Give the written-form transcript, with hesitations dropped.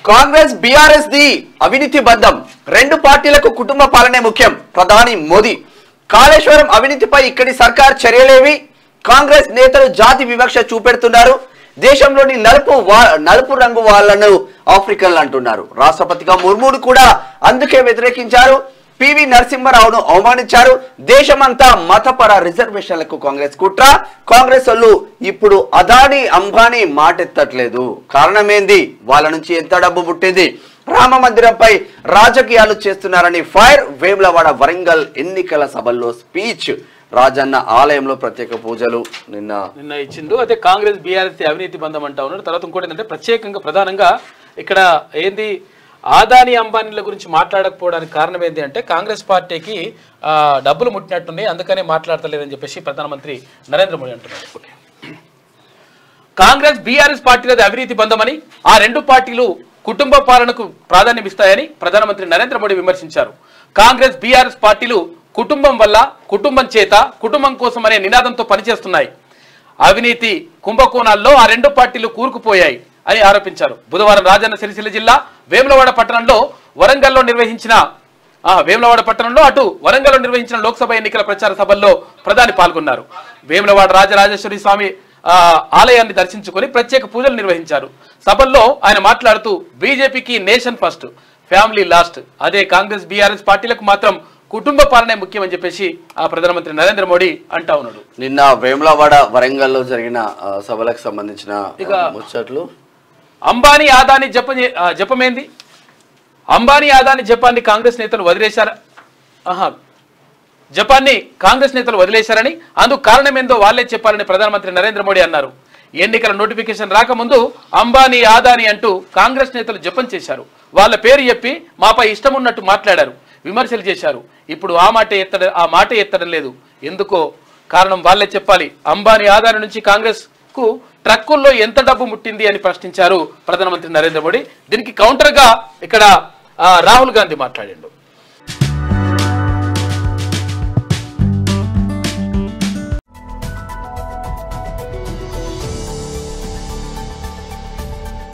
Congress BRS the అవినీతి బంధం, రెండు పార్టీలకు కుటుంబ పాలనే ముఖ్యం. ప్రధాని మోదీ కాళేశ్వరం అవినీతిపై ఇక్కడి సర్కార్ చర్యలేవి. కాంగ్రెస్ నేతలు జాతి వివక్ష చూపెడుతున్నారు. దేశంలోని నలుపు రంగు వాళ్లను ఆఫ్రికన్లు అంటున్నారు. రాష్ట్రపతిగా ముర్మును కూడా అందుకే వ్యతిరేకించారు. పివి నరసింహారావును అవమానించారు. దేశమంతా మతపర రిజర్వేషన్లకు కాంగ్రెస్ కుట్ర. కాంగ్రెస్ వాళ్ళు ఇప్పుడు అదానీ అంబానీ మాటెత్తట్లేదు. కారణమేంది? వాళ్ళ నుంచి ఎంత డబ్బు పుట్టింది? రామ మందిరంపై రాజకీయాలు చేస్తున్నారని ఫైర్. వేములవాడ వరంగల్ ఎన్నికల సభల్లో స్పీచ్. రాజన్న ఆలయంలో ప్రత్యేక పూజలు నిన్న ఇచ్చిండు. అదే కాంగ్రెస్ బీఆర్ఎస్ అవినీతి బంధం అంటా ఉన్నాడు. తర్వాత ఇంకోటి ఏంటంటే ప్రధానంగా ఇక్కడ ఏంది ఆదాని అంబానీల గురించి మాట్లాడకపోవడానికి కారణం ఏంటి అంటే కాంగ్రెస్ పార్టీకి డబ్బులు ముట్టినట్టున్నాయి, అందుకనే మాట్లాడతలేదని చెప్పేసి ప్రధానమంత్రి నరేంద్ర మోడీ అంటున్నారు. కాంగ్రెస్ బీఆర్ఎస్ పార్టీలది అవినీతి బంధమని, ఆ రెండు పార్టీలు కుటుంబ పాలనకు ప్రాధాన్యం ఇస్తాయని ప్రధానమంత్రి నరేంద్ర మోడీ విమర్శించారు. కాంగ్రెస్ బీఆర్ఎస్ పార్టీలు కుటుంబం వల్ల, కుటుంబం చేత, కుటుంబం కోసం అనే నినాదంతో పనిచేస్తున్నాయి. అవినీతి కుంభకోణాల్లో ఆ రెండు పార్టీలు కూరుకుపోయాయి అని ఆరోపించారు. బుధవారం రాజన్న సిరిసిల్ల జిల్లా వేములవాడ పట్టణంలో వరంగల్లో నిర్వహించిన లోక్సభ ఎన్నికల ప్రచార సభల్లో ప్రధాని పాల్గొన్నారు. వేములవాడ రాజరాజేశ్వరి స్వామి ఆలయాన్ని దర్శించుకొని ప్రత్యేక పూజలు నిర్వహించారు. సభల్లో ఆయన మాట్లాడుతూ బీజేపీకి నేషన్ ఫస్ట్, ఫ్యామిలీ లాస్ట్, అదే కాంగ్రెస్ బీఆర్ఎస్ పార్టీలకు మాత్రం కుటుంబ పాలనే ముఖ్యమని చెప్పేసి ఆ ప్రధానమంత్రి నరేంద్ర మోడీ అంటా ఉన్నాడు. నిన్న వేములవాడ వరంగల్లో జరిగిన సభలకు సంబంధించిన ముచ్చట్లు. అంబానీ ఆదాని జపమేంది? అంబానీ ఆదాని జపాన్ని కాంగ్రెస్ నేతలు వదిలేశారని అందుకు కారణమేందో వాళ్లే చెప్పాలని ప్రధానమంత్రి నరేంద్ర మోడీ అన్నారు. ఎన్నికల నోటిఫికేషన్ రాకముందు అంబానీ ఆదాని అంటూ కాంగ్రెస్ నేతలు జపం చేశారు. వాళ్ళ పేరు చెప్పి మాపై ఇష్టం ఉన్నట్టు మాట్లాడారు, విమర్శలు చేశారు. ఇప్పుడు ఆ మాట ఎత్తడం లేదు. ఎందుకో కారణం వాళ్లే చెప్పాలి. అంబానీ ఆదాని నుంచి కాంగ్రెస్ కు ట్రక్కుల్లో ఎంత డబ్బు ముట్టింది అని ప్రశ్నించారు ప్రధానమంత్రి నరేంద్ర మోడీ. దీనికి కౌంటర్ గా ఇక్కడ రాహుల్ గాంధీ మాట్లాడాడు.